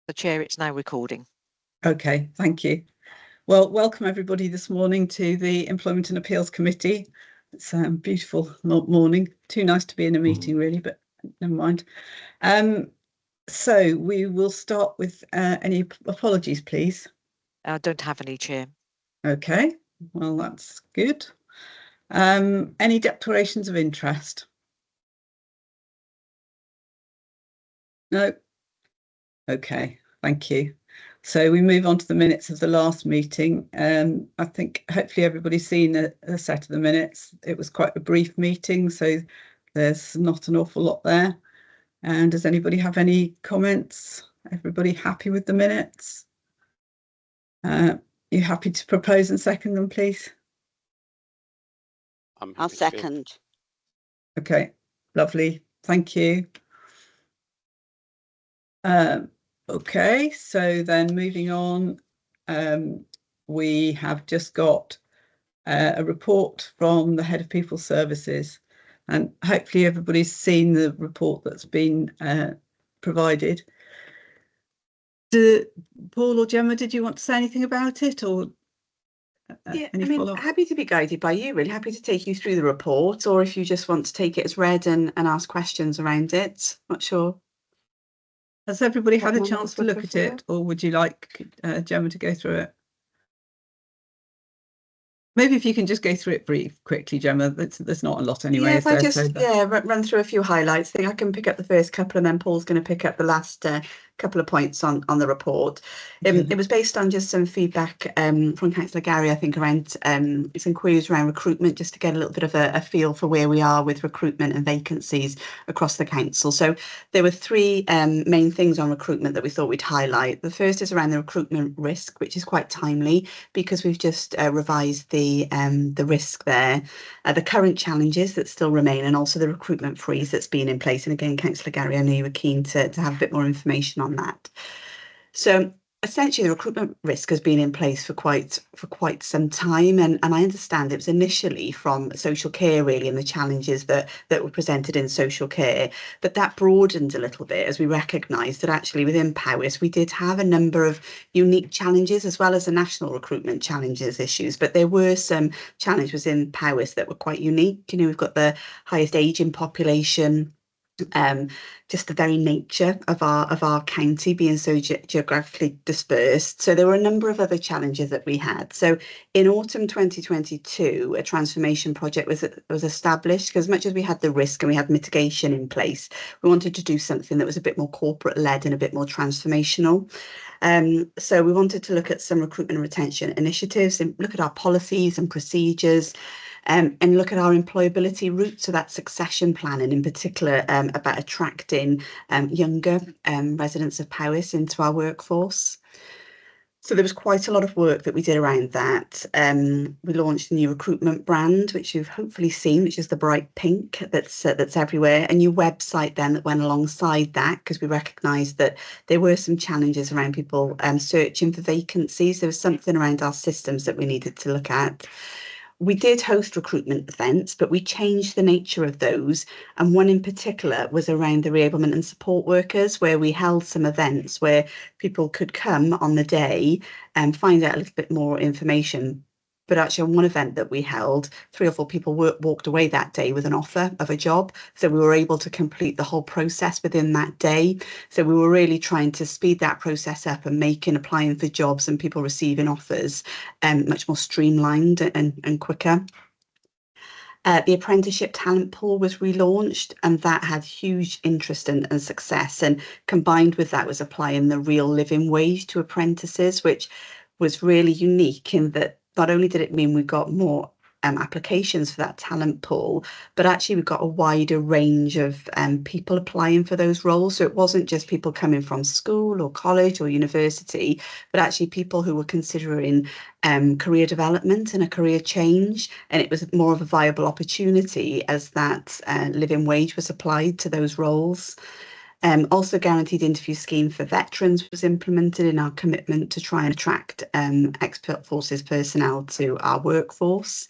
The Chair, it's now recording. Okay, thank you. Well, welcome everybody this morning to the Employment and Appeals Committee. It's a beautiful morning. Too nice to be in a meeting really, but never mind. So we will start with any apologies, please. I don't have any, Chair. Okay, well, that's good. Any declarations of interest? No? Okay, thank you. So we move on to the minutes of the last meeting. I think hopefully everybody's seen a set of the minutes. It was quite a brief meeting, so there's not an awful lot there. And does anybody have any comments? Everybody happy with the minutes? You happy to propose and second them, please? I'll second. Okay, lovely. Thank you. Okay, so then moving on, we have just got a report from the Head of People Services, and hopefully everybody's seen the report that's been provided. Paul or Gemma, did you want to say anything about it, or yeah, I mean, happy to be guided by you, really happy to take you through the report, or if you just want to take it as read and ask questions around it. Not sure. Has everybody had a chance to look at it, or would you like Gemma to go through it? Maybe if you can just go through it quickly, Gemma. There's not a lot anyway. Yeah, if I just run through a few highlights. I think I can pick up the first couple, and then Paul's going to pick up the last couple of points on the report. It was based on just some feedback from Councillor Gary, I think, around some queries around recruitment, just to get a little bit of a feel for where we are with recruitment and vacancies across the council. So there were three main things on recruitment that we thought we'd highlight. The first is around the recruitment risk, which is quite timely because we've just revised the risk there, the current challenges that still remain, and also the recruitment freeze that's been in place. And again, Councillor Gary, I know you were keen to have a bit more information on that. So essentially, the recruitment risk has been in place for quite some time, and I understand it was initially from social care, really, and the challenges that were presented in social care, but that broadened a little bit as we recognised that actually within Powys we did have a number of unique challenges as well as the national recruitment challenges issues, but there were some challenges in Powys that were quite unique. You know, we've got the highest ageing population, just the very nature of our county being so geographically dispersed. So there were a number of other challenges that we had. So in autumn 2022, a transformation project was established, because as much as we had the risk and we had mitigation in place, we wanted to do something that was a bit more corporate led and a bit more transformational. So we wanted to look at some recruitment and retention initiatives and look at our policies and procedures, and look at our employability route, so that succession planning in particular, about attracting younger residents of Powys into our workforce. So there was quite a lot of work that we did around that. We launched a new recruitment brand, which you've hopefully seen, which is the bright pink that's everywhere. A new website then that went alongside that, because we recognised that there were some challenges around people searching for vacancies. There was something around our systems that we needed to look at. We did host recruitment events, but we changed the nature of those. And one in particular was around the reablement and support workers, where we held some events where people could come on the day and find out a little bit more information. But actually on one event that we held, 3 or 4 people walked away that day with an offer of a job. So we were able to complete the whole process within that day. So we were really trying to speed that process up and making applying for jobs and people receiving offers much more streamlined and quicker. The apprenticeship talent pool was relaunched, and that had huge interest and success. And combined with that was applying the real living wage to apprentices, which was really unique in that not only did it mean we got more applications for that talent pool, but actually we got a wider range of people applying for those roles. So it wasn't just people coming from school or college or university, but actually people who were considering career development and a career change. And it was more of a viable opportunity as that living wage was applied to those roles. Also, guaranteed interview scheme for veterans was implemented in our commitment to try and attract expert forces personnel to our workforce.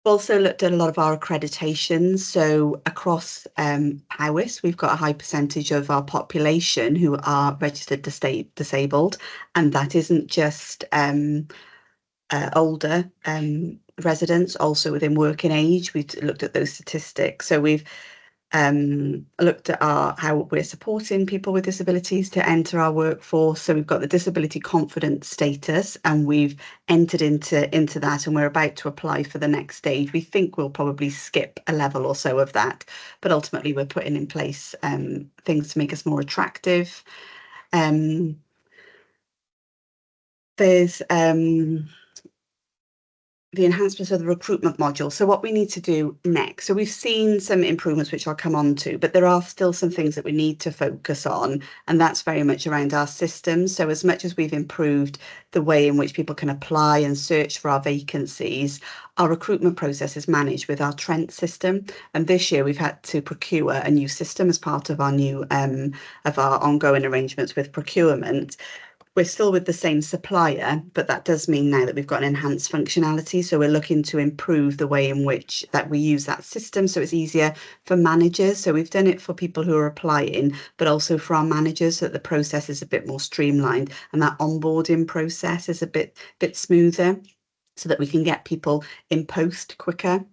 Also looked at a lot of our accreditations. So across Powys, we've got a high percentage of our population who are registered disabled, and that isn't just older residents, also within working age. We've looked at those statistics. So we've looked at how we're supporting people with disabilities to enter our workforce. So we've got the disability confidence status, and we've entered into that, and we're about to apply for the next stage. We think we'll probably skip a level or so of that, but ultimately we're putting in place things to make us more attractive. There's the enhancements of the recruitment module. So what we need to do next. So we've seen some improvements, which I'll come on to, but there are still some things that we need to focus on, and that's very much around our systems. So as much as we've improved the way in which people can apply and search for our vacancies, our recruitment process is managed with our Trent system. And this year we've had to procure a new system as part of our new of our ongoing arrangements with procurement. We're still with the same supplier, but that does mean now that we've got an enhanced functionality. So we're looking to improve the way in which that we use that system, so it's easier for managers. So we've done it for people who are applying, but also for our managers, so that the process is a bit more streamlined and that onboarding process is a bit smoother, so that we can get people in post quicker.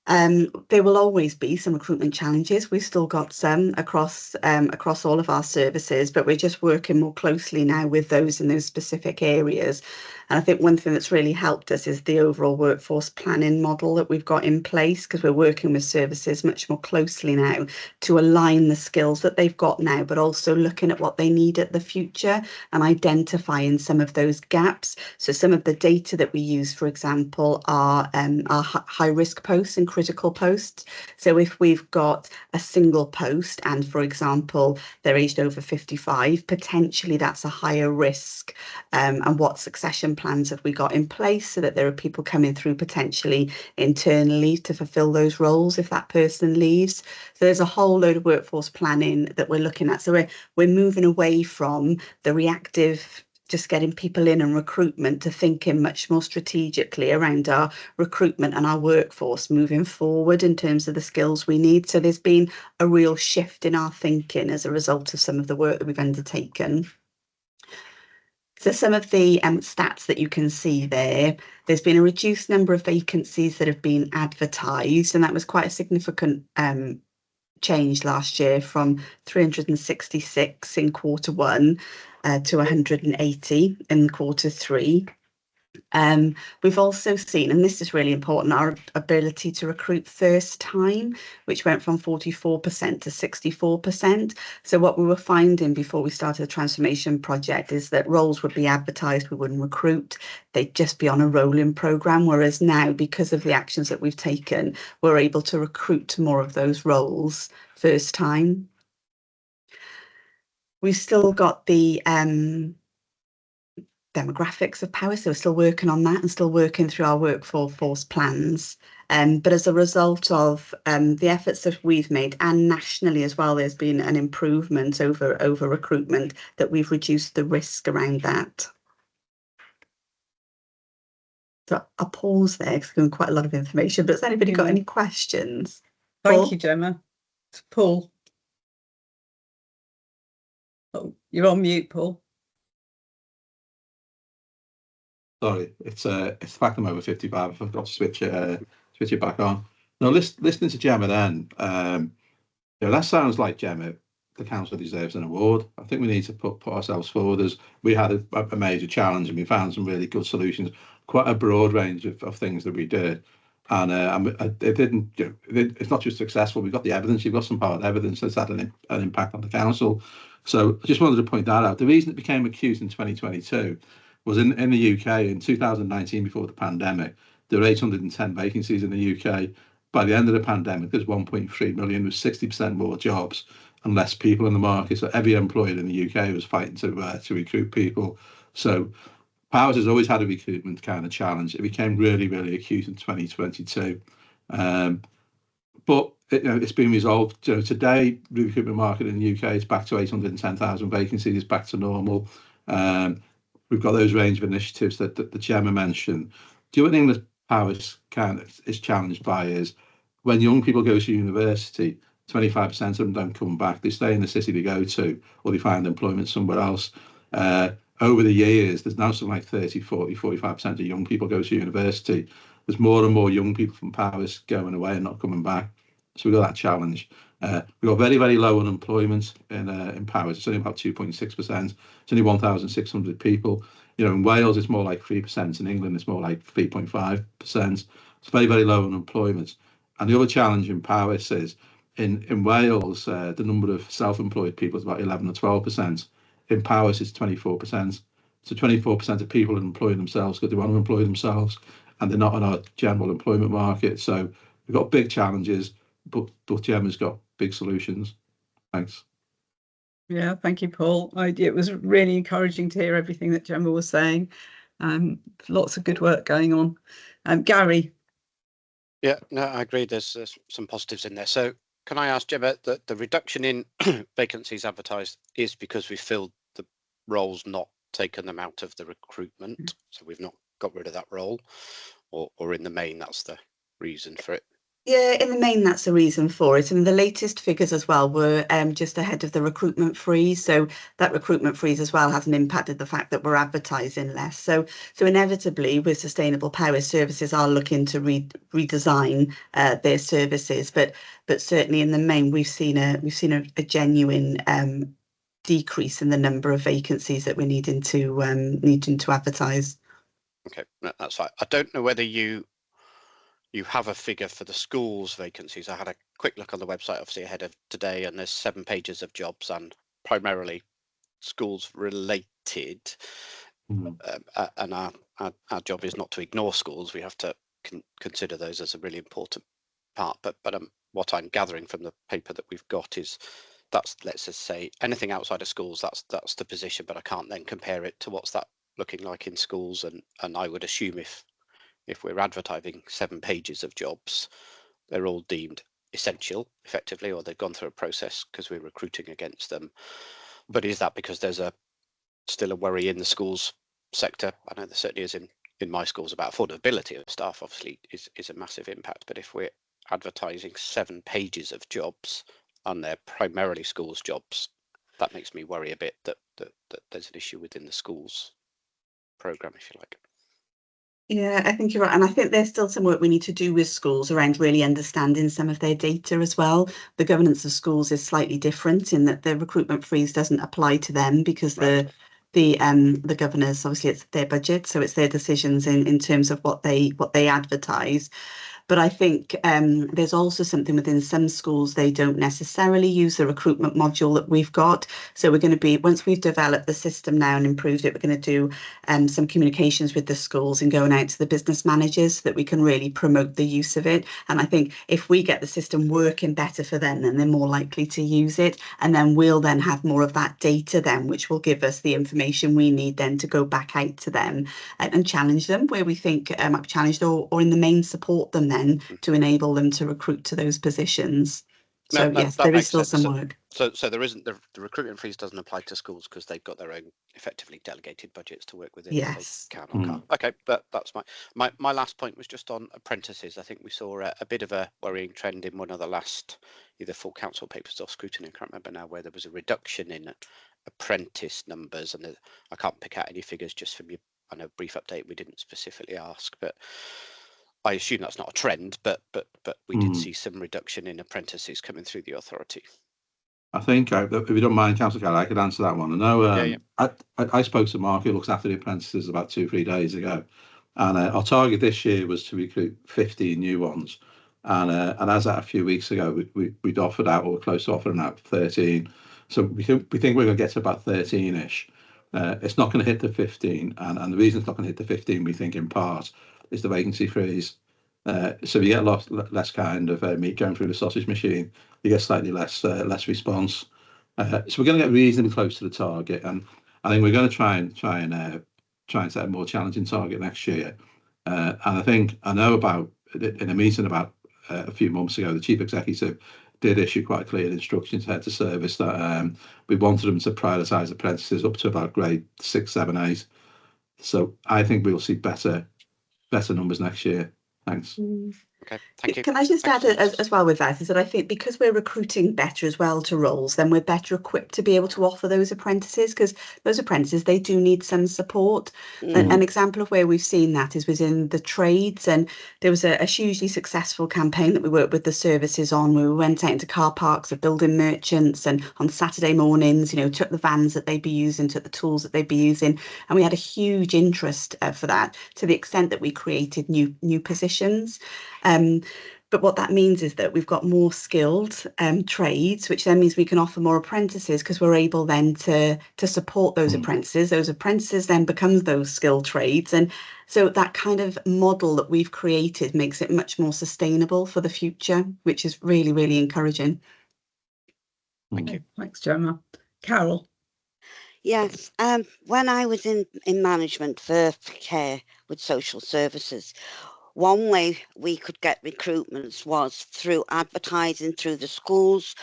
There will always be some recruitment challenges. We've still got some across all of our services, but we're just working more closely now with those in those specific areas. And I think one thing that's really helped us is the overall workforce planning model that we've got in place, because we're working with services much more closely now to align the skills that they've got now, but also looking at what they need at the future and identifying some of those gaps. So some of the data that we use, for example, are high risk posts and critical posts. So if we've got a single post and, for example, they're aged over 55, potentially that's a higher risk. And what succession plans have we got in place, so that there are people coming through potentially internally to fulfill those roles if that person leaves. So there's a whole load of workforce planning that we're looking at. So we're moving away from the reactive, just getting people in and recruitment, to thinking much more strategically around our recruitment and our workforce moving forward in terms of the skills we need. So there's been a real shift in our thinking as a result of some of the work that we've undertaken. So some of the stats that you can see there's been a reduced number of vacancies that have been advertised, and that was quite a significant change last year, from 366 in Q1 to 180 in Q3. We've also seen, and this is really important, our ability to recruit first time, which went from 44% to 64%. So what we were finding before we started the transformation project is that roles would be advertised, we wouldn't recruit, they'd just be on a rolling programme, whereas now, because of the actions that we've taken, we're able to recruit more of those roles first time. We've still got the demographics of Powys, so we're still working on that and still working through our workforce plans. But as a result of the efforts that we've made, and nationally as well, there's been an improvement over recruitment, that we've reduced the risk around that. So I'll pause there because there's quite a lot of information, but has anybody got any questions? Thank you, Gemma. It's Paul. Oh, you're on mute, Paul. Sorry, it's the fact I'm over 55. I forgot to switch it back on. No, listening to Gemma then, that sounds like, Gemma, the council deserves an award. I think we need to put ourselves forward, as we had a major challenge and we found some really good solutions, quite a broad range of things that we did. And it didn't, it's not just successful, we've got the evidence, you've got some hard evidence that's had an impact on the council. So I just wanted to point that out. The reason it became acute in 2022 was in the UK in 2019, before the pandemic, there were 810 vacancies in the UK. By the end of the pandemic, there's 1.3 million, with 60% more jobs and less people in the market. So every employer in the UK was fighting to recruit people. So Powys has always had a recruitment kind of challenge. It became really, really acute in 2022. But it's been resolved. Today, the recruitment market in the UK is back to 810,000 vacancies, back to normal. We've got those range of initiatives that Gemma mentioned. The other thing that Powys is challenged by is when young people go to university, 25% of them don't come back. They stay in the city they go to, or they find employment somewhere else. Over the years, there's now something like 30, 40, 45% of young people go to university. There's more and more young people from Powys going away and not coming back. So we've got that challenge. We've got very, very low unemployment in Powys. It's only about 2.6%. It's only 1,600 people. In Wales, it's more like 3%. In England, it's more like 3.5%. It's very, very low unemployment. And the other challenge in Powys is in Wales, the number of self-employed people is about 11 or 12%. In Powys, it's 24%. So 24% of people employ themselves because they want to employ themselves, and they're not on our general employment market. So we've got big challenges, but Gemma's got big solutions. Thanks. Yeah, thank you, Paul. It was really encouraging to hear everything that Gemma was saying. Lots of good work going on. Gary. Yeah, no, I agree. There's some positives in there. So can I ask Gemma that the reduction in vacancies advertised is because we filled the roles, not taken them out of the recruitment? So we've not got rid of that role, or in the main, that's the reason for it? Yeah, in the main, that's the reason for it. And the latest figures as well were just ahead of the recruitment freeze. So that recruitment freeze as well hasn't impacted the fact that we're advertising less. So inevitably, with Sustainable Powys, services are looking to redesign their services. But certainly in the main, we've seen a genuine decrease in the number of vacancies that we're needing to advertise. Okay, that's fine. I don't know whether you have a figure for the schools vacancies. I had a quick look on the website, obviously ahead of today, and there's 7 pages of jobs and primarily schools related. And our job is not to ignore schools. We have to consider those as a really important part. But what I'm gathering from the paper that we've got is that's, let's just say, anything outside of schools. That's the position, but I can't then compare it to what's that looking like in schools. And I would assume if we're advertising 7 pages of jobs, they're all deemed essential effectively, or they've gone through a process because we're recruiting against them. But is that because there's still a worry in the schools sector? I know there certainly is in my schools about affordability of staff, obviously is a massive impact. But if we're advertising 7 pages of jobs and they're primarily schools jobs, that makes me worry a bit that there's an issue within the schools programme, if you like. Yeah, I think you're right. And I think there's still some work we need to do with schools around really understanding some of their data as well. The governance of schools is slightly different in that the recruitment freeze doesn't apply to them because Right. the governors, obviously it's their budget, so it's their decisions in terms of what they advertise. But I think there's also something within some schools, they don't necessarily use the recruitment module that we've got. So we're going to be, once we've developed the system now and improved it, we're going to do some communications with the schools and going out to the business managers so that we can really promote the use of it. And I think if we get the system working better for them, then they're more likely to use it. And then we'll then have more of that data then, which will give us the information we need then to go back out to them and challenge them where we think might be challenged, or in the main support them then to enable them to recruit to those positions. So yes, there is still some work. So there isn't the recruitment freeze doesn't apply to schools because they've got their own effectively delegated budgets to work within. Yes. They can or can't. Okay, that's my last point was just on apprentices. I think we saw a bit of a worrying trend in one of the last either full council papers or scrutiny, I can't remember now, where there was a reduction in apprentice numbers, and I can't pick out any figures just from your, I know, brief update we didn't specifically ask, but I assume that's not a trend, but we did see some reduction in apprentices coming through the authority. I think, if you don't mind, Councillor Kelly, I could answer that one. I know I spoke to Mark, who looks after the apprentices, about 2-3 days ago, and our target this year was to recruit 15 new ones. And as at a few weeks ago, we'd offered out, or we're close to offering out 13. So we think we're going to get to about 13-ish. It's not going to hit the 15, and the reason it's not going to hit the 15, we think, in part, is the vacancy freeze. So you get a lot less kind of meat going through the sausage machine. You get slightly less response. So we're going to get reasonably close to the target, and I think we're going to try and set a more challenging target next year. And I know about in a meeting about a few months ago, the chief executive did issue quite clear instructions to head to service that we wanted them to prioritise apprentices up to about grade 6, 7, 8. So I think we'll see better numbers next year. Thanks. Okay, thank you. Can I just Thanks, add Francis. as well with that is that I think because we're recruiting better as well to roles, then we're better equipped to be able to offer those apprentices, because those apprentices, they do need some support. An example of where we've seen that is within the trades, and there was a hugely successful campaign that we worked with the services on, where we went out into car parks of building merchants, and on Saturday mornings, you know, took the vans that they'd be using, took the tools that they'd be using, and we had a huge interest for that, to the extent that we created new positions. But what that means is that we've got more skilled trades, which then means we can offer more apprentices, because we're able then to support those apprentices. Those apprentices then become those skilled trades. And so that kind of model that we've created makes it much more sustainable for the future, which is really, really encouraging. Thank you. Thanks, Gemma. Carol. Yes, when I was in management for care with social services, one way we could get recruitments was through advertising through the schools,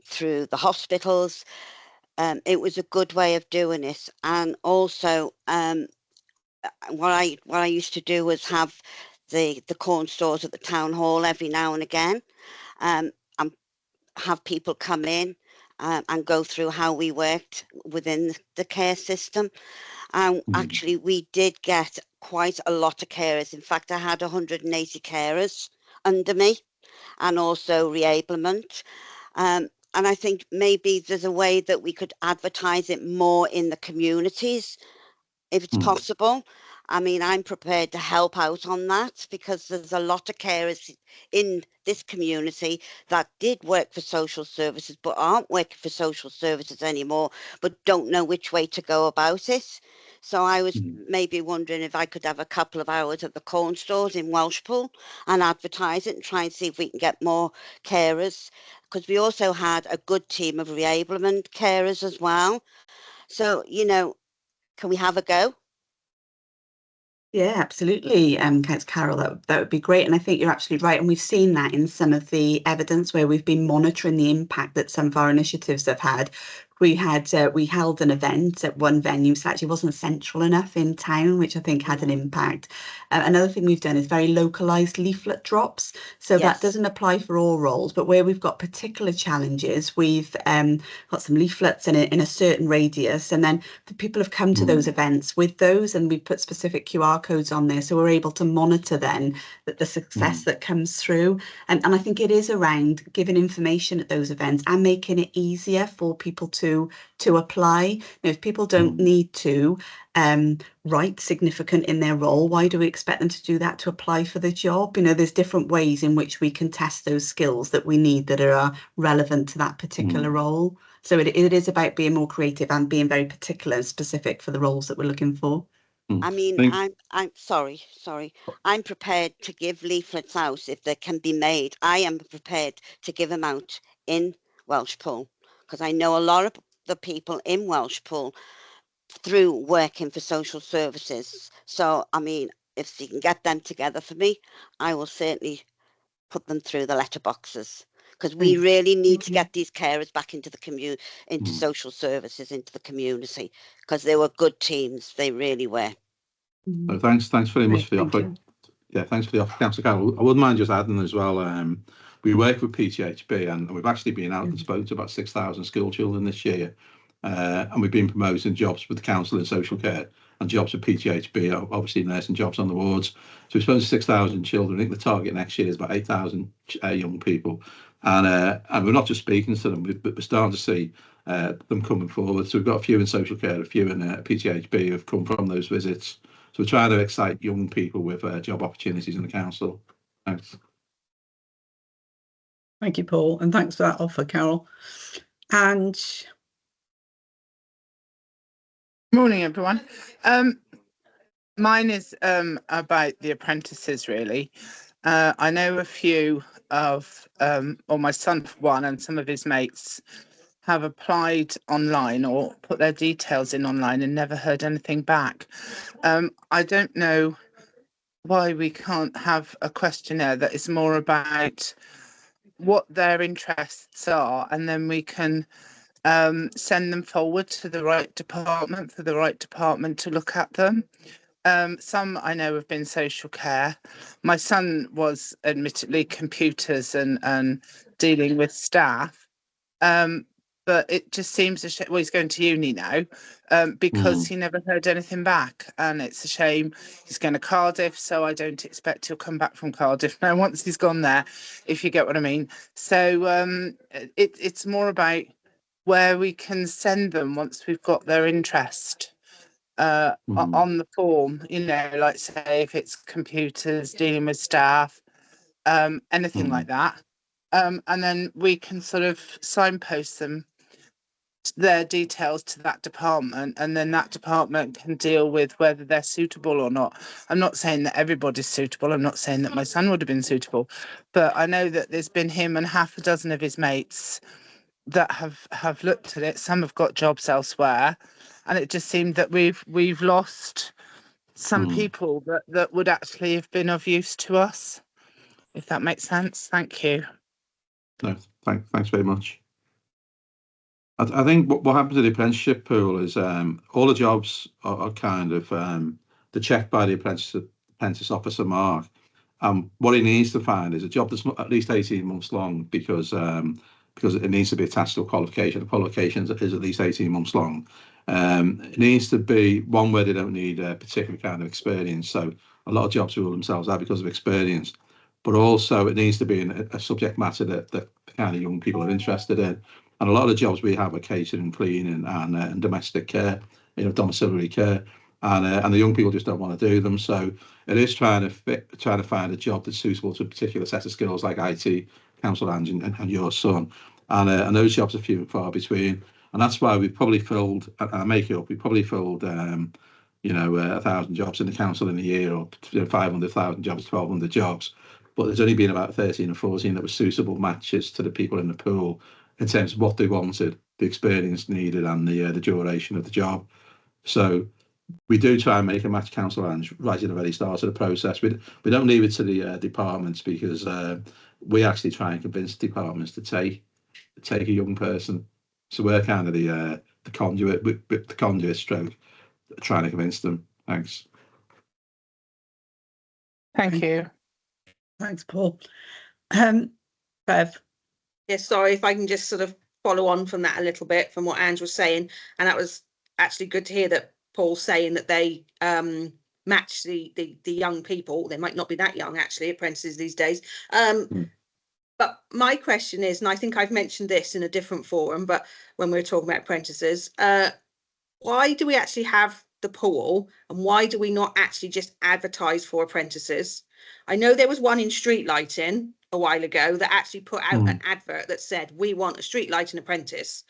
through the hospitals. It was a good way of doing it. And also, what I used to do was have the corn stores at the town hall every now and again, and have people come in and go through how we worked within the care system. And actually, we did get quite a lot of carers. In fact, I had 180 carers under me, and also reablement. And I think maybe there's a way that we could advertise it more in the communities, if it's possible. I mean, I'm prepared to help out on that, because there's a lot of carers in this community that did work for social services but aren't working for social services anymore, but don't know which way to go about it. So I was maybe wondering if I could have a couple of hours at the corn stores in Welshpool and advertise it and try and see if we can get more carers, because we also had a good team of reablement carers as well. So, you know, can we have a go? Yeah, absolutely. Councillor Carroll, that would be great. And I think you're absolutely right. And we've seen that in some of the evidence where we've been monitoring the impact that some of our initiatives have had. We held an event at one venue, so actually wasn't central enough in town, which I think had an impact. Another thing we've done is very localised leaflet drops. So that doesn't apply for all roles, but where we've got particular challenges, we've got some leaflets in a certain radius, and then the people have come to those events with those, and we've put specific QR codes on there, so we're able to monitor then that the success that comes through. And I think it is around giving information at those events and making it easier for people to apply. Now, if people don't need to write significant in their role, why do we expect them to do that to apply for the job? You know, there's different ways in which we can test those skills that we need that are relevant to that particular role. So it is about being more creative and being very particular and specific for the roles that we're looking for. I mean, I'm sorry. I'm prepared to give leaflets out if they can be made. I am prepared to give them out in Welshpool, because I know a lot of the people in Welshpool through working for social services. So, I mean, if you can get them together for me, I will certainly put them through the letterboxes, because we really need to get these carers back into the community, into social services, into the community, because they were good teams. They really were. No, thanks very much for the offer. Yeah, thanks for the offer, Councillor Carroll. I wouldn't mind just adding as well, we work with PTHB, and we've actually been out and spoken to about 6,000 school children this year, and we've been promoting jobs with the council in social care and jobs with PTHB, obviously nursing jobs on the wards. So we've spoken to 6,000 children. I think the target next year is about 8,000 young people, and we're not just speaking to them, but we're starting to see them coming forward. So we've got a few in social care, a few in PTHB who have come from those visits. So we're trying to excite young people with job opportunities in the council. Thanks. Thank you, Paul, and thanks for that offer, Carol. And morning, everyone. Mine is about the apprentices, really. I know a few of, or my son for one, and some of his mates have applied online or put their details in online and never heard anything back. I don't know why we can't have a questionnaire that is more about what their interests are, and then we can send them forward to the right department for the right department to look at them. Some I know have been social care. My son was admittedly computers and dealing with staff. But it just seems a shame. Well, he's going to uni now, because he never heard anything back, and it's a shame. He's going to Cardiff, so I don't expect he'll come back from Cardiff now once he's gone there, if you get what I mean. So it's more about where we can send them once we've got their interest on the form. You know, like say if it's computers, dealing with staff, anything like that. And then we can sort of signpost them, their details, to that department, and then that department can deal with whether they're suitable or not. I'm not saying that everybody's suitable. I'm not saying that my son would have been suitable, but I know that there's been him and half a dozen of his mates that have looked at it. Some have got jobs elsewhere, and it just seemed that we've lost some people that would actually have been of use to us, if that makes sense. Thank you. No, thanks very much. I think what happens to the apprenticeship pool is all the jobs are kind of they're checked by the apprentice officer Mark. What he needs to find is a job that's at least 18 months long, because it needs to be attached to a qualification. The qualification is at least 18 months long. It needs to be one where they don't need a particular kind of experience. So a lot of jobs rule themselves out because of experience, but also it needs to be in a subject matter that the kind of young people are interested in. And a lot of the jobs we have are catering, cleaning, and domestic care, domiciliary care, and the young people just don't want to do them. So it is trying to find a job that's suitable to a particular set of skills, like IT, council and your son, and those jobs are few and far between. And that's why we've probably filled, and I make it up, we probably filled 1,000 jobs in the council in a year, or 500,000 jobs, 1,200 jobs. But there's only been about 13 or 14 that were suitable matches to the people in the pool, in terms of what they wanted, the experience needed, and the duration of the job. So we do try and make a match council and right at the very start of the process. We don't leave it to the departments, because we actually try and convince departments to take a young person. So we're kind of the conduit stroke, trying to convince them. Thanks. Thank you. Thanks, Paul. Bev. Yeah, sorry, if I can just sort of follow on from that a little bit, from what Ange was saying, and that was actually good to hear that Paul's saying that they match the young people. They might not be that young, actually, apprentices these days. But my question is, and I think I've mentioned this in a different forum, but when we were talking about apprentices, why do we actually have the pool, and why do we not actually just advertise for apprentices? I know there was one in street lighting a while ago that actually put out an advert that said, we want a street lighting apprentice.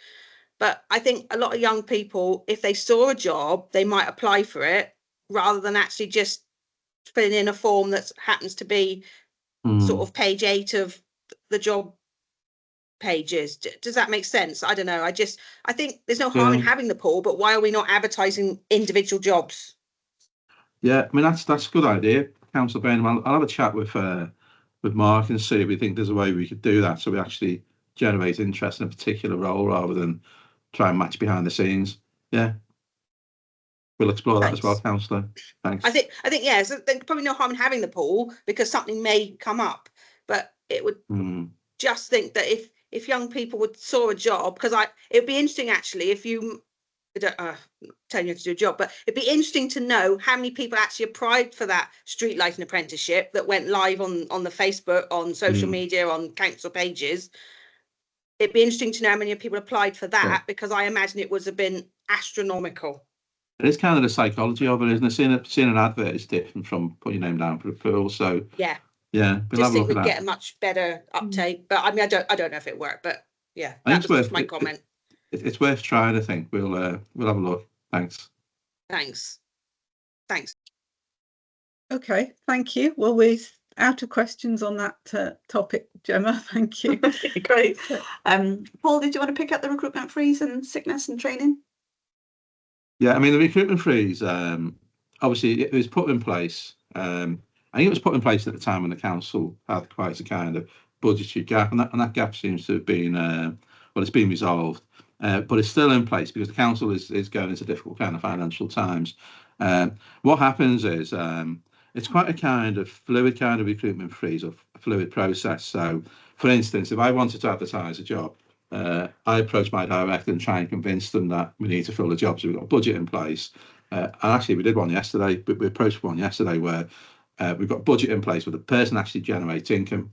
But I think a lot of young people, if they saw a job, they might apply for it, rather than actually just filling in a form that happens to be sort of page 8 of the job pages. Does that make sense? I don't know. I think there's no harm in having the pool, but why are we not advertising individual jobs? Yeah, I mean, that's a good idea, Councillor Bainham. I'll have a chat with Mark and see if we think there's a way we could do that, so we actually generate interest in a particular role rather than try and match behind the scenes. Yeah, we'll explore that as well, Councillor. Thanks. I think yeah. So there's probably no harm in having the pool, because something may come up, but it would just think that if young people saw a job, because it'd be interesting actually if you. Telling you to do a job, but it'd be interesting to know how many people actually applied for that street lighting apprenticeship that went live on the Facebook, on social media, on council pages. It'd be interesting to know how many people applied for that, because I imagine it would have been astronomical. It is kind of the psychology of it, isn't it? Seeing an advert is different from putting your name down for a pool. So yeah, we'll just think we'd get a much better uptake. But I mean, I don't know if it worked, but yeah, that was my comment. It's worth trying. I think we'll have a look. Thanks. Okay, thank you. Well, we're out of questions on that topic, Gemma. Thank you. Okay, great. Paul, did you want to pick up the recruitment freeze and sickness and training? Yeah, I mean, the recruitment freeze, obviously it was put in place. I think it was put in place at the time when the council had quite a kind of budgetary gap, and that gap seems to have been it's been resolved. But it's still in place because the council is going into difficult kind of financial times, What happens is it's quite a kind of fluid kind of recruitment freeze or fluid process. So, for instance, if I wanted to advertise a job, I approach my director and try and convince them that we need to fill the job. So we've got a budget in place. And actually, we did one yesterday. We approached one yesterday where we've got a budget in place where the person actually generates income.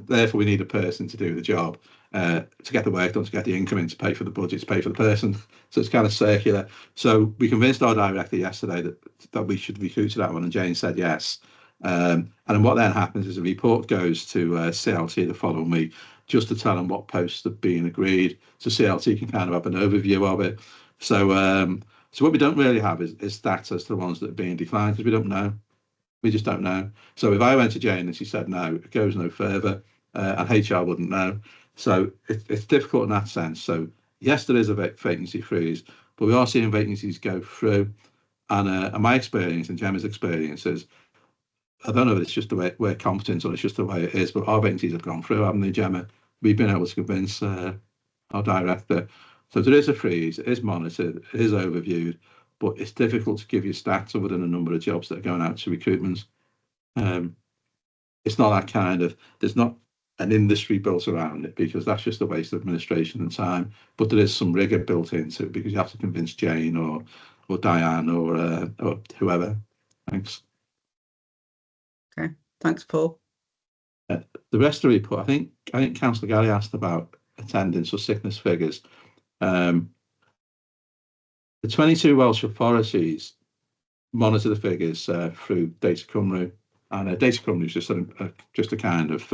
Therefore, we need a person to do the job, to get the work done, to get the income in, to pay for the budget, to pay for the person. So it's kind of circular. So we convinced our director yesterday that we should recruit to that one, and Jane said yes. And then what then happens is a report goes to CLT the following week, just to tell them what posts have been agreed, so CLT can kind of have an overview of it. So so what we don't really have is stats as to the ones that are being declined, because we don't know. We just don't know. So if I went to Jane and she said no, it goes no further, and HR wouldn't know. So it's difficult in that sense. So yes, there is a vacancy freeze, but we are seeing vacancies go through. And my experience and Gemma's experience is, I don't know if it's just the way we're competent or it's just the way it is, but our vacancies have gone through, haven't they, Gemma? We've been able to convince our director. So there is a freeze, it is monitored, it is overviewed, but it's difficult to give you stats other than a number of jobs that are going out to recruitment. It's not that kind of, there's not an industry built around it, because that's just a waste of administration and time. But there is some rigor built into it, because you have to convince Jane or Diane or whoever. Thanks. Okay, thanks, Paul. The rest of the report, I think Councillor Galley asked about attendance or sickness figures. The 22 Welsh authorities monitor the figures through Data Cymru, and Data Cymru is just a kind of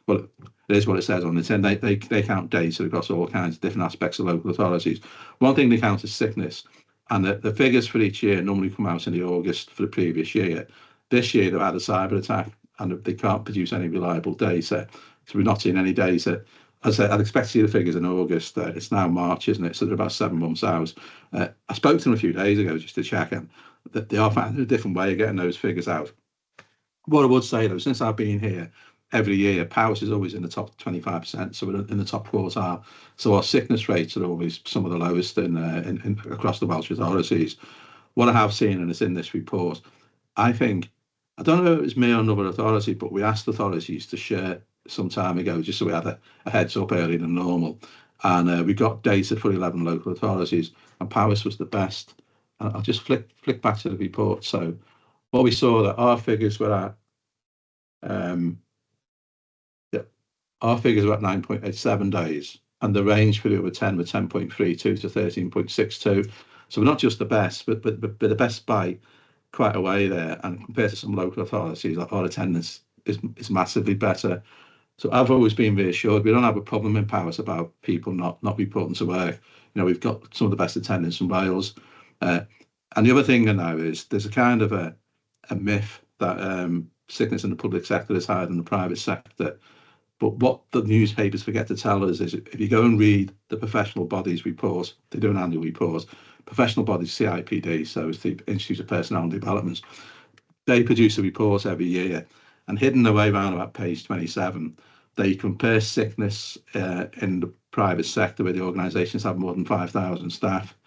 well, it is what it says on the tin. They count data across all kinds of different aspects of local authorities. One thing they count is sickness, and the figures for each year normally come out in the August for the previous year. This year they've had a cyber attack and they can't produce any reliable data, so we're not seeing any data. As I said, I'd expect to see the figures in August. It's now March, isn't it? So they're about 7 months out. I spoke to them a few days ago just to check, and that they are finding a different way of getting those figures out. What I would say though, since I've been here, every year Powys is always in the top 25%, so we're in the top quartile. So our sickness rates are always some of the lowest in across the Welsh authorities. What I have seen, and it's in this report, I think, I don't know if it was me or another authority, but we asked authorities to share some time ago, just so we had a heads up earlier than normal. And we got data for 11 local authorities, and Powys was the best. And I'll just flick back to the report. So what we saw, that our figures were at, our figures were at 9.87 days, and the range for the other 10 were 10.32 to 13.62. So we're not just the best, but the best by quite a way there. And compared to some local authorities, our attendance is massively better. So I've always been reassured. We don't have a problem in Powys about people not reporting to work. You know, we've got some of the best attendance in Wales. And the other thing now is there's a kind of a myth that sickness in the public sector is higher than the private sector. But what the newspapers forget to tell us is, if you go and read the professional bodies report, they do an annual report, professional bodies, CIPD, so it's the Institute of Personnel and Development, they produce a report every year, and hidden away around about page 27, they compare sickness in the private sector where the organisations have more than 5,000 staff.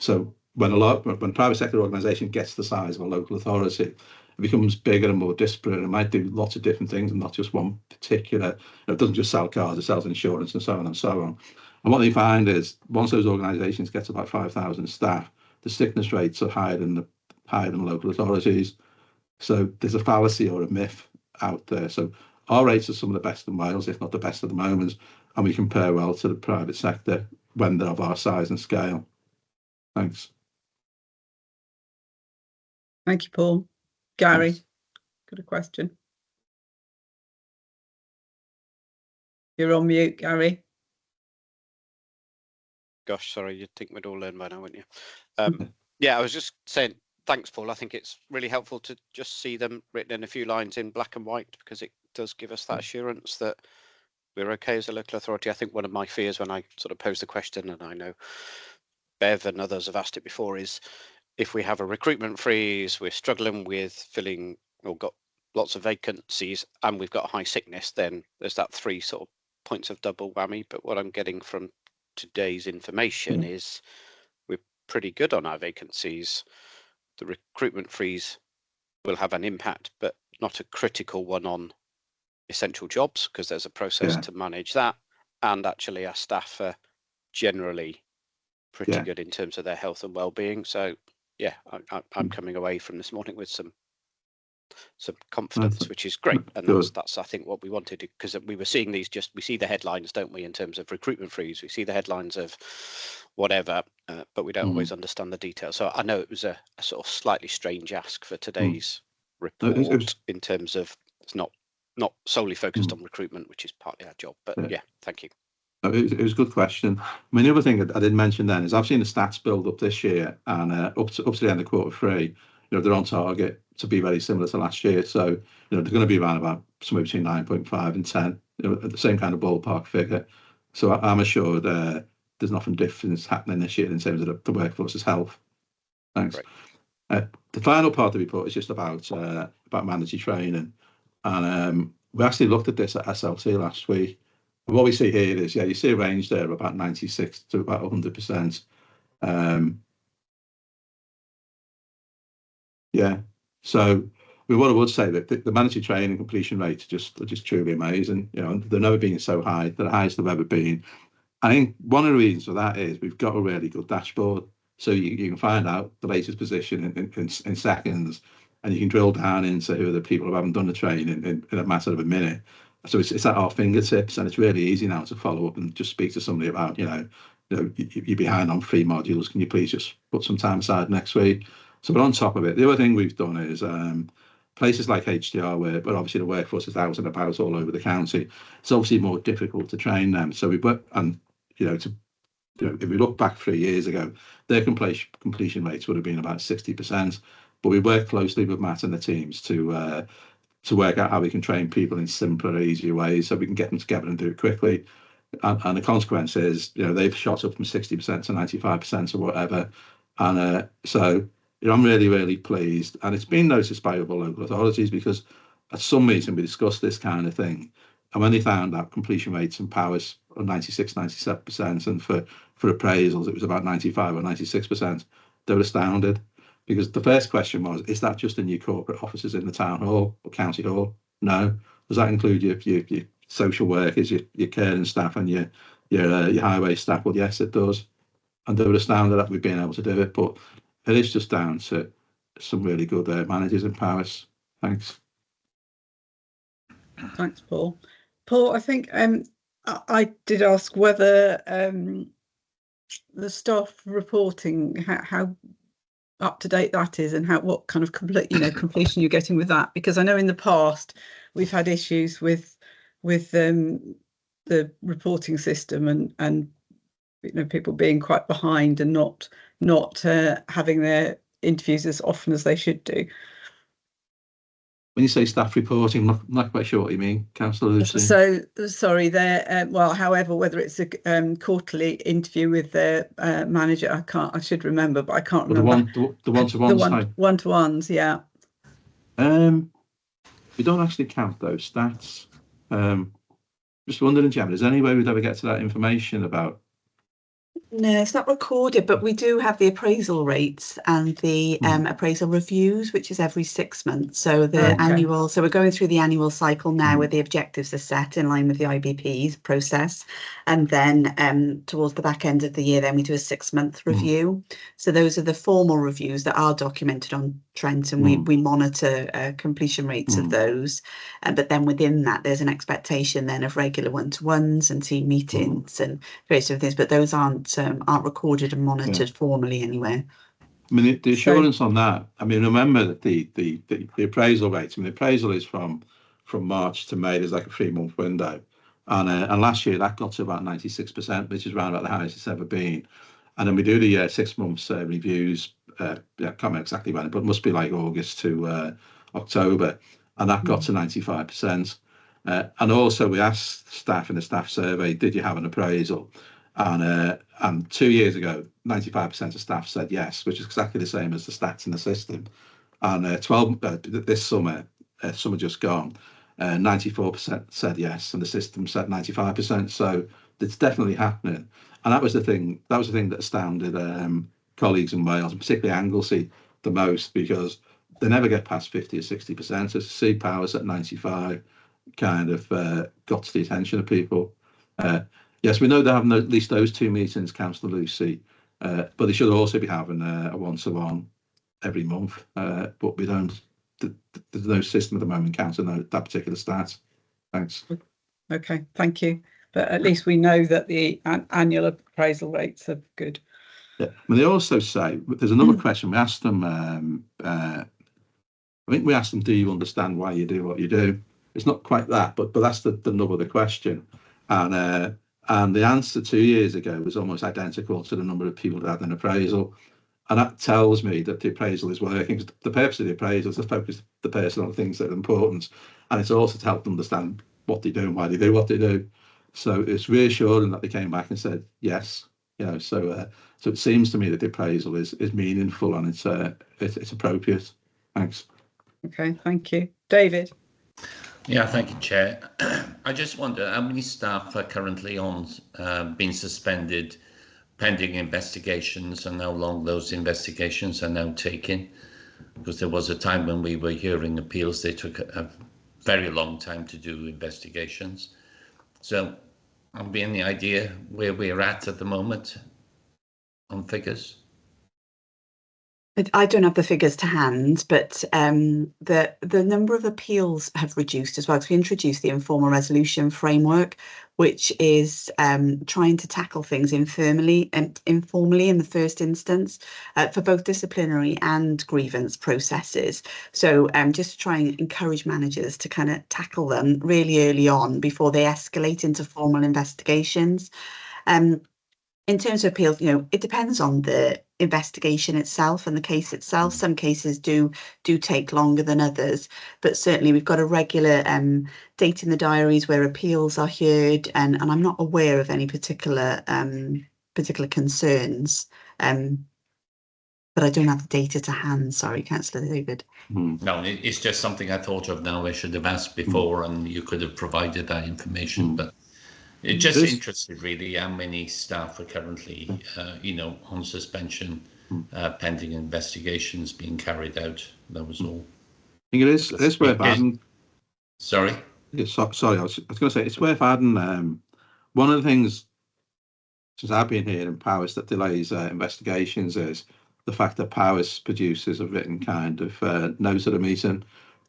So when a private sector organisation gets the size of a local authority, it becomes bigger and more disparate. It might do lots of different things and not just one particular. It doesn't just sell cars, it sells insurance and so on and so on. And what they find is, once those organisations get to about 5,000 staff, the sickness rates are higher than local authorities. So there's a fallacy or a myth out there. So our rates are some of the best in Wales, if not the best at the moment, and we compare well to the private sector when they're of our size and scale. Thanks. Thank you, Paul. Gary, Thanks. got a question? You're on mute, Gary. Gosh, sorry, you'd think we'd all learn by now, wouldn't you? Yeah, I was just saying, thanks, Paul. I think it's really helpful to just see them written in a few lines in black and white, because it does give us that assurance that we're okay as a local authority. I think one of my fears when I sort of pose the question, and I know Bev and others have asked it before, is if we have a recruitment freeze, we're struggling with filling, or got lots of vacancies, and we've got high sickness, then there's that 3 sort of points of double whammy. But what I'm getting from today's information is we're pretty good on our vacancies. the recruitment freeze will have an impact, but not a critical one on essential jobs, because there's a process to manage that. And actually our staff are generally pretty good in terms of their health and well-being. So yeah, I'm coming away from this morning with some confidence, which is great. And that's I think what we wanted, because we were seeing these, we see the headlines, don't we, in terms of recruitment freeze, we see the headlines of whatever, but we don't always understand the details. So I know it was a sort of slightly strange ask for today's report in terms of it's not solely focused on recruitment, which is partly our job, but yeah, thank you. It was a good question. I mean, the other thing that I didn't mention then is I've seen the stats build up this year, and up to the end of Q3, they're on target to be very similar to last year. So, they're going to be around about somewhere between 9.5 and 10, at the same kind of ballpark figure. So I'm assured there's nothing different happening this year in terms of the workforce's health. Thanks. The final part of the report is just about mandatory training, and we actually looked at this at SLT last week. And what we see here is, you see a range there of about 96 to about 100%. So what I would say that the mandatory training completion rates are just truly amazing. They've never been so high. They're the highest they've ever been. I think one of the reasons for that is we've got a really good dashboard, so you can find out the latest position in seconds, and you can drill down into who are the people who haven't done the training in a matter of a minute. So it's at our fingertips, and it's really easy now to follow up and just speak to somebody about, you're behind on 3 modules. Can you please just put some time aside next week? So we're on top of it. The other thing we've done is places like HDR, where obviously the workforce is out and about all over the county, it's obviously more difficult to train them. So we've worked, and if we look back 3 years ago, their completion rates would have been about 60%. But we work closely with Matt and the teams to work out how we can train people in simpler, easier ways, so we can get them together and do it quickly. And the consequence is, they've shot up from 60% to 95% or whatever. And so I'm really, really pleased. And it's been noticed by other local authorities, because at some meeting we discussed this kind of thing. And when they found out completion rates and powers are 96, 97%, and for appraisals it was about 95 or 96%, they were astounded. Because the first question was, is that just in your corporate offices in the town hall or county hall? No. Does that include your social workers, your caring staff, and your highway staff? Well, yes, it does. And they were astounded that we've been able to do it. But it is just down to some really good managers in Powys. Thanks. Thanks, Paul. Paul, I think I did ask whether the staff reporting, how up to date that is, and what kind of completion you're getting with that, because I know in the past we've had issues with the reporting system and people being quite behind and not having their interviews as often as they should do. When you say staff reporting, I'm not quite sure what you mean, Councillor Lucy. So, sorry, however, whether it's a quarterly interview with the manager, I should remember, but I can't remember. The one-to-ones. One-to-ones, yeah. We don't actually count those stats. Just wondering, Gemma, is there any way we'd ever get to that information about? No, it's not recorded, but we do have the appraisal rates and the appraisal reviews, which is every 6 months. So the annual, so we're going through the annual cycle now where the objectives are set in line with the IBP's process. And then towards the back end of the year, then we do a 6-month review. So those are the formal reviews that are documented on Trent, and we monitor completion rates of those. But then within that, there's an expectation then of regular one-to-ones and team meetings and various different things, but those aren't recorded and monitored formally anywhere. I mean, the assurance on that, I mean, remember that the appraisal rates, I mean, the appraisal is from March to May, there's like a 3-month window. And last year that got to about 96%, which is around about the highest it's ever been. And then we do the 6 months reviews, I can't remember exactly when, but it must be like August to October. And that got to 95%. And also we asked staff in the staff survey, did you have an appraisal? And 2 years ago, 95% of staff said yes, which is exactly the same as the stats in the system. And this summer just gone, 94% said yes, and the system said 95%. So it's definitely happening. And that was the thing that astounded colleagues in Wales, and particularly Anglesey, the most, because they never get past 50 or 60%. So to see Powers at 95 kind of got to the attention of people. Yes, we know they're having at least those 2 meetings, Councillor Lucy, but they should also be having a one-to-one every month. But we don't. There's no system at the moment counting that particular stat. Thanks. Okay, thank you. But at least we know that the annual appraisal rates are good. Yeah, but they also say there's another question. We asked them. I think we asked them, "Do you understand why you do what you do?" It's not quite that, but that's the nub of the question. And the answer 2 years ago was almost identical to the number of people that had an appraisal. And that tells me that the appraisal is working. The purpose of the appraisal is to focus the person on things that are important, and it's also to help them understand what they do and why they do what they do. So it's reassuring that they came back and said yes. So it seems to me that the appraisal is meaningful and it's appropriate. Thanks. Okay, thank you, David. Yeah, thank you, Chair. I just wonder how many staff are currently on being suspended pending investigations, and how long those investigations are now taking, because there was a time when we were hearing appeals, they took a very long time to do investigations. So I'm being the idea where we're at the moment on figures. I don't have the figures to hand, but the number of appeals have reduced as well, because we introduced the informal resolution framework, which is trying to tackle things informally in the first instance for both disciplinary and grievance processes. So just to try and encourage managers to kind of tackle them really early on before they escalate into formal investigations. In terms of appeals, it depends on the investigation itself and the case itself. Some cases do take longer than others, but certainly we've got a regular date in the diaries where appeals are heard, and I'm not aware of any particular concerns. But I don't have the data to hand. Sorry, Councillor David. No, it's just something I thought of now. I should have asked before, and you could have provided that information, but. It just interested really how many staff are currently, on suspension, pending investigations being carried out. That was all. I think it's worth adding. Sorry. Yeah, sorry, I was going to say it's worth adding. One of the things since I've been here in Powers that delays investigations is the fact that Powers produces a written kind of note of the meeting.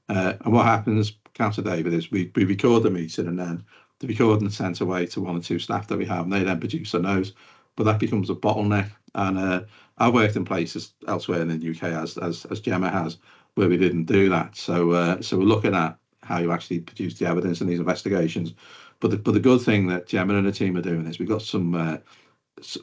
And what happens, Councillor David, is we record the meeting, and then the recording is sent away to 1 or 2 staff that we have, and they then produce a note. But that becomes a bottleneck. And I've worked in places elsewhere in the UK, as Gemma has, where we didn't do that. So we're looking at how you actually produce the evidence in these investigations. But the good thing that Gemma and the team are doing is we've got some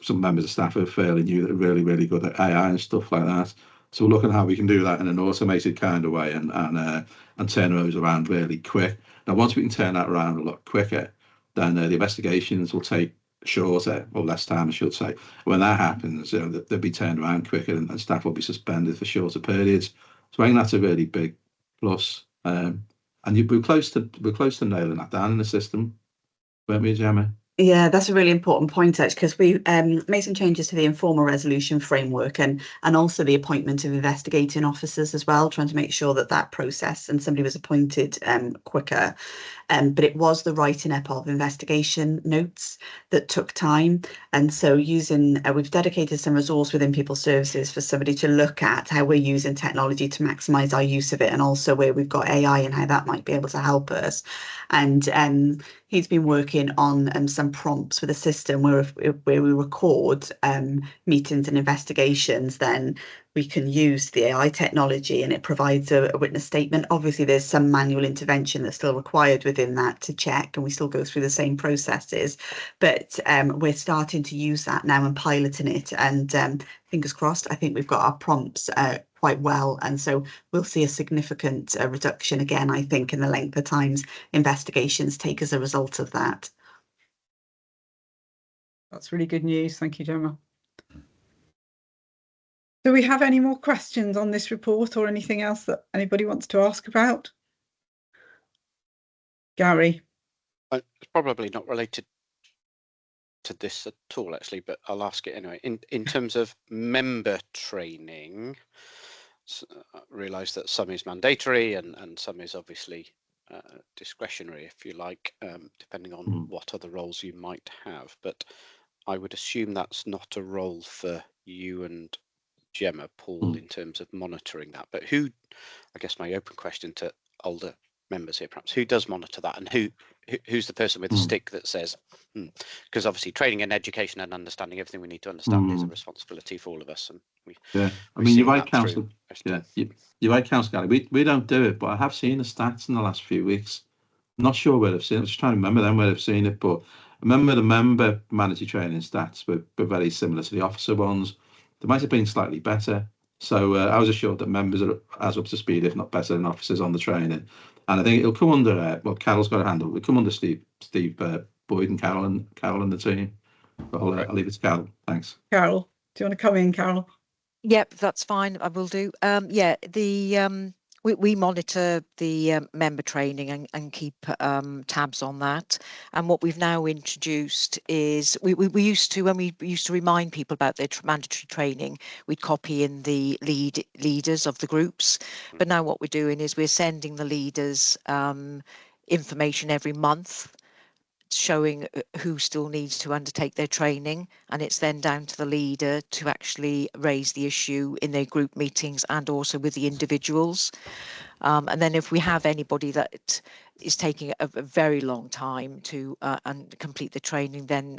members of staff who are fairly new that are really, really good at AI and stuff like that. So we're looking at how we can do that in an automated kind of way and turn those around really quick. Now, once we can turn that around a lot quicker, then the investigations will take shorter or less time, I should say. When that happens, they'll be turned around quicker, and staff will be suspended for shorter periods. So I think that's a really big plus. And we're close to nailing that down in the system, weren't we, Gemma? Yeah, that's a really important point, actually, because we made some changes to the informal resolution framework and also the appointment of investigating officers as well, trying to make sure that process and somebody was appointed quicker. But it was the writing up of investigation notes that took time. And so we've dedicated some resource within People Services for somebody to look at how we're using technology to maximise our use of it, and also where we've got AI and how that might be able to help us. And he's been working on some prompts with a system where we record meetings and investigations, then we can use the AI technology and it provides a witness statement. Obviously, there's some manual intervention that's still required within that to check, and we still go through the same processes. But we're starting to use that now and piloting it. And fingers crossed, I think we've got our prompts quite well. And so we'll see a significant reduction again, I think, in the length of times investigations take as a result of that. That's really good news. Thank you, Gemma. Do we have any more questions on this report or anything else that anybody wants to ask about? Gary? It's probably not related to this at all, actually, but I'll ask it anyway. In terms of member training, realise that some is mandatory and some is obviously discretionary, if you like, depending on what other roles you might have. But I would assume that's not a role for you and Gemma, Paul, in terms of monitoring that. But who, I guess my open question to older members here, perhaps, who does monitor that, and who's the person with the stick that says, because obviously training and education and understanding everything we need to understand is a responsibility for all of us. And I mean, you're right, Councillor. Yeah, you're right, Councillor Gary. We don't do it, but I have seen the stats in the last few weeks. I'm not sure where I've seen it. I'm just trying to remember them where I've seen it, but I remember the member mandatory training stats were very similar to the officer ones. They might have been slightly better. So I was assured that members are as up to speed, if not better, than officers on the training. And I think it'll come under, well, Carol's got a handle. It'll come under Steve Boyd and Carol and the team. But I'll leave it to Carol. Thanks. Carol, do you want to come in, Carol? Yep, that's fine. I will do. Yeah, we monitor the member training and keep tabs on that. And what we've now introduced is we used to, when we used to remind people about their mandatory training, we'd copy in the leaders of the groups. But now what we're doing is we're sending the leaders information every month, showing who still needs to undertake their training, and it's then down to the leader to actually raise the issue in their group meetings and also with the individuals. And then if we have anybody that is taking a very long time to and complete the training, then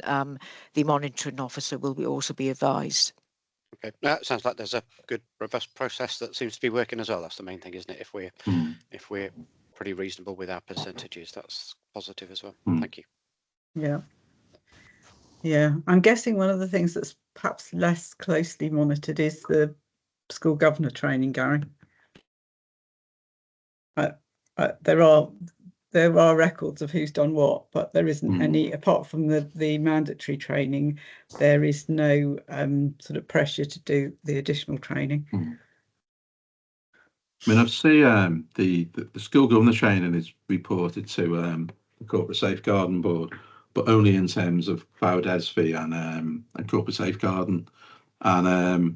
the monitoring officer will also be advised. Okay, that sounds like there's a good robust process that seems to be working as well. That's the main thing, isn't it? If we're pretty reasonable with our percentages, that's positive as well. Thank you. Yeah, I'm guessing one of the things that's perhaps less closely monitored is the school governor training, Gary. There are records of who's done what, but there isn't any, apart from the mandatory training. There is no sort of pressure to do the additional training. I mean, I've seen the school governor training is reported to the Corporate Safeguarding Board, but only in terms of Bowdesby and corporate safeguarding, and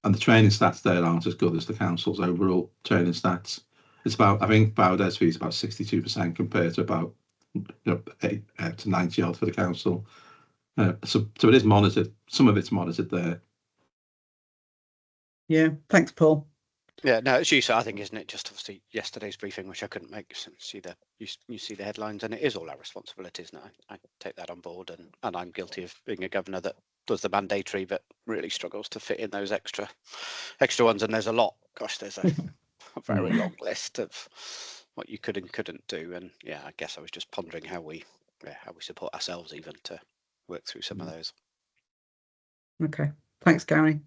the training stats there aren't as good as the council's overall training stats. It's about, I think Bowdesby is about 62% compared to about 8 to 90 odd for the council. So it is monitored. Some of it's monitored there. Yeah, thanks, Paul. Yeah, no, it's useful, I think, isn't it? Just obviously yesterday's briefing, which I couldn't make, you see the headlines, and it is all our responsibility, isn't it? I take that on board, and I'm guilty of being a governor that does the mandatory, but really struggles to fit in those extra ones. And there's a lot. Gosh, there's a very long list of what you could and couldn't do. And yeah, I guess I was just pondering how we support ourselves even to work through some of those. Okay, thanks, Gary.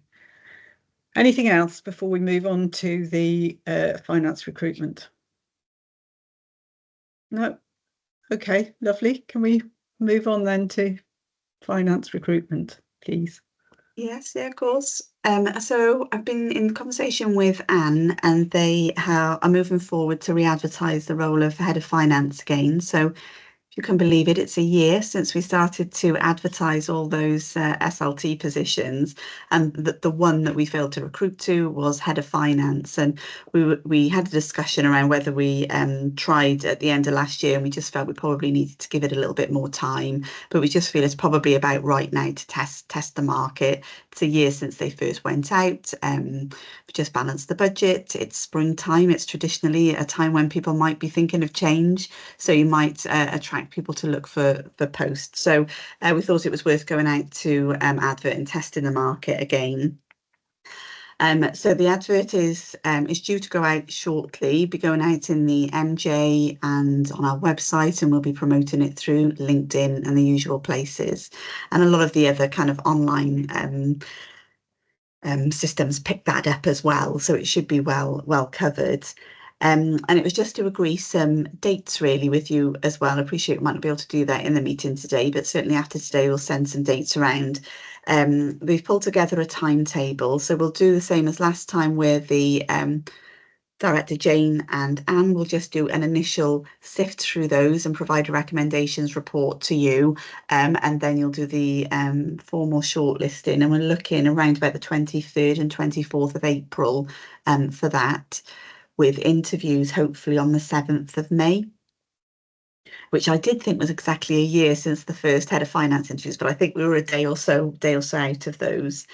Anything else before we move on to the finance recruitment? No? Okay, lovely. Can we move on then to finance recruitment, please? Yes, yeah, of course. So I've been in conversation with Anne, and they are moving forward to re-advertise the role of head of finance again. So if you can believe it, it's a year since we started to advertise all those SLT positions, and the one that we failed to recruit to was head of finance. And we had a discussion around whether we tried at the end of last year, and we just felt we probably needed to give it a little bit more time. But we just feel it's probably about right now to test the market. It's a year since they first went out. We just balanced the budget. It's springtime. It's traditionally a time when people might be thinking of change, so you might attract people to look for posts. So we thought it was worth going out to advert and testing the market again. So the advert is due to go out shortly, be going out in the MJ and on our website, and we'll be promoting it through LinkedIn and the usual places. And a lot of the other kind of online systems pick that up as well, so it should be well covered. And it was just to agree some dates really with you as well. I appreciate we might not be able to do that in the meeting today, but certainly after today we'll send some dates around. We've pulled together a timetable, so we'll do the same as last time, where the Director Jane and Anne will just do an initial sift through those and provide a recommendations report to you, and then you'll do the formal shortlisting, and we're looking around about the 23rd and 24th of April for that, with interviews hopefully on the 7th of May. Which I did think was exactly a year since the first head of finance interviews, but I think we were a day or so out of those.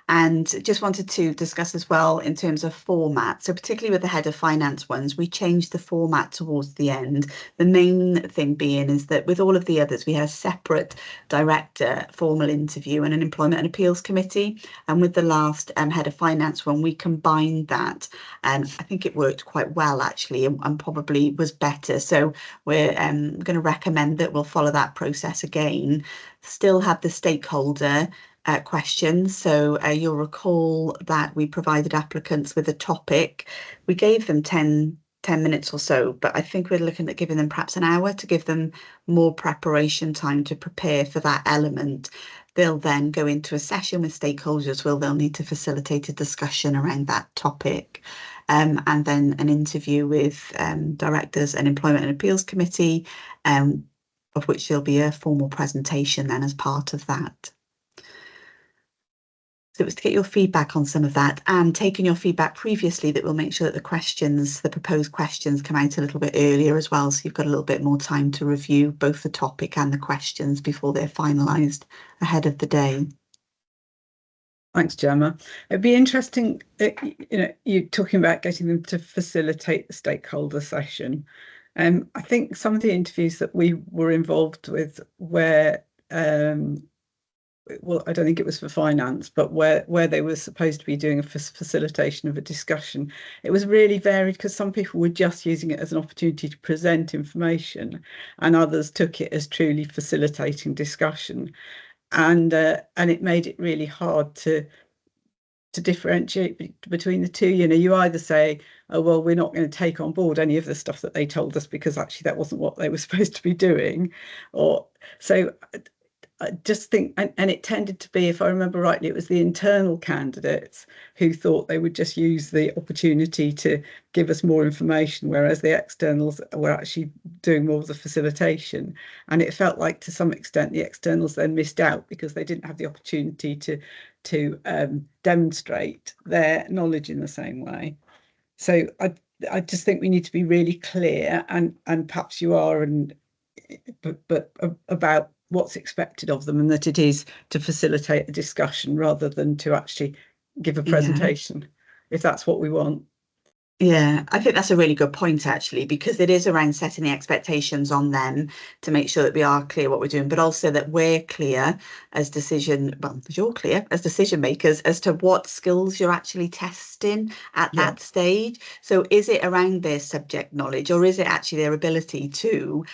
And just wanted to discuss as well in terms of format. So particularly with the head of finance ones, we changed the format towards the end. The main thing being is that with all of the others, we had a separate director formal interview and an employment and appeals committee. And with the last head of finance one, we combined that. And I think it worked quite well, actually, and probably was better. So we're going to recommend that we'll follow that process again. Still have the stakeholder questions. So you'll recall that we provided applicants with a topic. We gave them 10 minutes or so, but I think we're looking at giving them perhaps an hour to give them more preparation time to prepare for that element. They'll then go into a session with stakeholders where they'll need to facilitate a discussion around that topic. And then an interview with directors and Employment and Appeals Committee, of which there'll be a formal presentation then as part of that. So it was to get your feedback on some of that, and taking your feedback previously, that we'll make sure that the proposed questions come out a little bit earlier as well. So you've got a little bit more time to review both the topic and the questions before they're finalised ahead of the day. Thanks, Gemma. It'd be interesting, you talking about getting them to facilitate the stakeholder session. I think some of the interviews that we were involved with where well, I don't think it was for finance, but where they were supposed to be doing a facilitation of a discussion, it was really varied, because some people were just using it as an opportunity to present information, and others took it as truly facilitating discussion, and it made it really hard to differentiate between the two. You either say, oh well, we're not going to take on board any of the stuff that they told us because actually that wasn't what they were supposed to be doing, or so. I just think, and it tended to be, if I remember rightly, it was the internal candidates who thought they would just use the opportunity to give us more information, whereas the externals were actually doing more of the facilitation. And it felt like to some extent the externals then missed out because they didn't have the opportunity to demonstrate their knowledge in the same way. So I just think we need to be really clear, and perhaps you are, but about what's expected of them, and that it is to facilitate a discussion rather than to actually give a presentation, if that's what we want. Yeah, I think that's a really good point, actually, because it is around setting the expectations on them to make sure that we are clear what we're doing, but also that we're clear as you're clear as decision makers as to what skills you're actually testing at that stage. So is it around their subject knowledge, or is it actually their ability to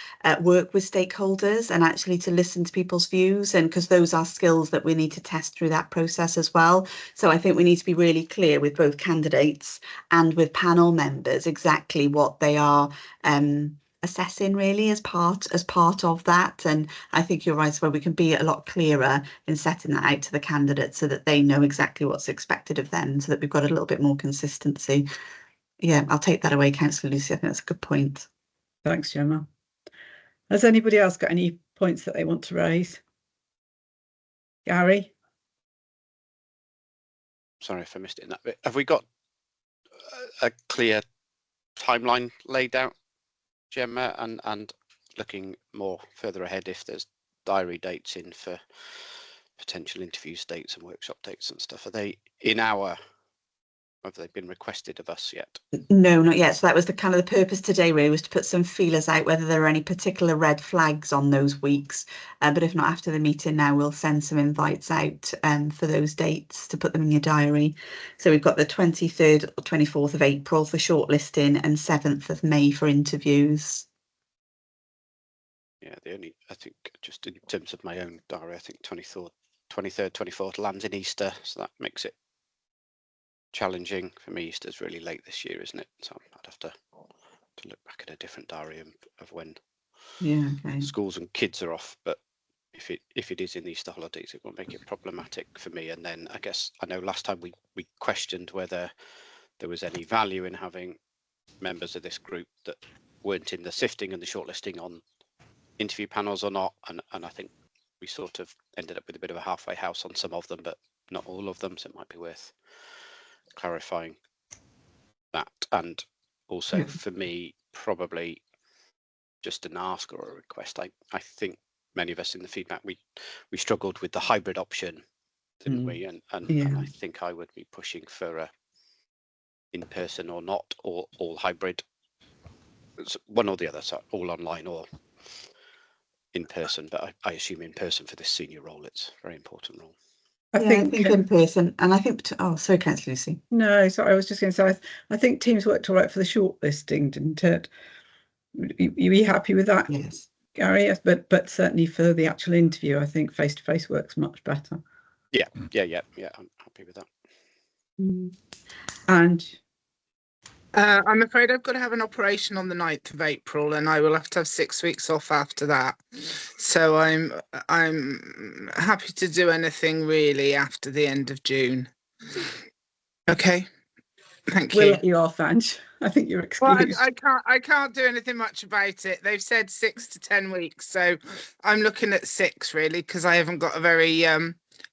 work with stakeholders and actually to listen to people's views? And because those are skills that we need to test through that process as well. So I think we need to be really clear with both candidates and with panel members exactly what they are assessing really as part of that. And I think you're right, where we can be a lot clearer in setting that out to the candidates so that they know exactly what's expected of them, so that we've got a little bit more consistency. Yeah, I'll take that away, Councillor Lucy. I think that's a good point. Thanks, Gemma. Has anybody else got any points that they want to raise? Gary? Sorry if I missed it in that bit. Have we got a clear timeline laid out, Gemma, and looking more further ahead, if there's diary dates in for potential interview dates and workshop dates and stuff? Are they in have they been requested of us yet? No, not yet. So that was the kind of the purpose today, really, was to put some feelers out whether there are any particular red flags on those weeks. But if not, after the meeting now, we'll send some invites out for those dates to put them in your diary. So we've got the 23rd or 24th of April for shortlisting and 7th of May for interviews. Yeah, I think just in terms of my own diary, I think 23rd, 24th lands in Easter, so that makes it challenging for me. Easter's really late this year, isn't it? So I'd have to look back at a different diary of when schools and kids are off. But if it is in the Easter holidays, it will make it problematic for me. And then I guess I know last time we questioned whether there was any value in having members of this group that weren't in the sifting and the shortlisting on interview panels or not, and I think we sort of ended up with a bit of a halfway house on some of them, but not all of them, so it might be worth clarifying that. And also for me, probably just an ask or a request. I think many of us in the feedback, we struggled with the hybrid option, didn't we? And I think I would be pushing for a in-person or not, or all hybrid, one or the other, so all online or in person, but I assume in person for this senior role. It's a very important role. I think in person, and I think sorry, Councillor Lucy. No, sorry, I was just going to say I think Teams worked all right for the shortlisting, didn't it? You be happy with that? Yes, Gary. Yes, but certainly for the actual interview, I think face to face works much better. Yeah. I'm happy with that. And I'm afraid I've got to have an operation on the 9th of April, and I will have to have 6 weeks off after that. So I'm happy to do anything really after the end of June. Okay, thank you. we'll let you off, Ange. I think you're excused. Well, I can't do anything much about it. They've said 6 to 10 weeks, so I'm looking at 6 really, because I haven't got a very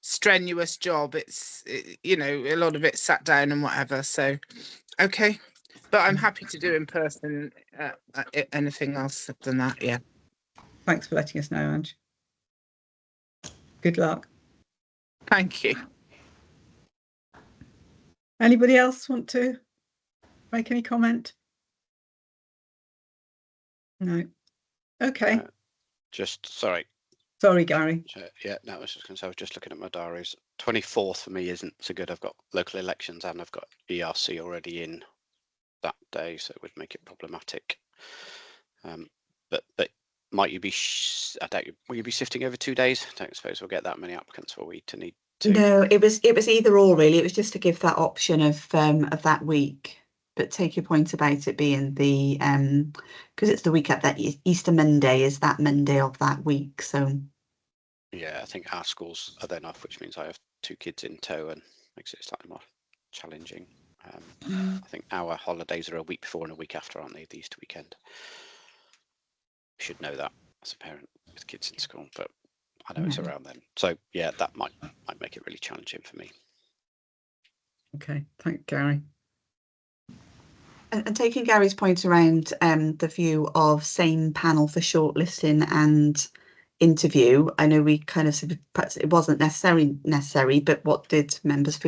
strenuous job. It's you know, a lot of it's sat down and whatever. So okay, but I'm happy to do in person. Anything else than that, yeah. Thanks for letting us know, Ange. Good luck. Thank you. Anybody else want to make any comment? No. Okay. Just sorry, Gary. Yeah, no, I was just going to say, I was just looking at my diaries. 24th for me isn't so good. I've got local elections and I've got ERC already in that day, so it would make it problematic. But might you be? I doubt you. Will you be sifting over 2 days? I don't suppose we'll get that many applicants for we to need to. No, it was either or really. It was just to give that option of that week. But take your point about it being the because it's the week at that Easter Monday is that Monday of that week. So yeah, I think our schools are then off, which means I have 2 kids in tow and makes it slightly more challenging. I think our holidays are a week before and a week after, aren't they? The Easter weekend. You should know that as a parent with kids in school, but I know it's around then. So yeah, that might make it really challenging for me. Okay, thank Gary. and taking Gary's point around the view of same panel for shortlisting and interview, I know we kind of said perhaps it wasn't necessary, but what did members feel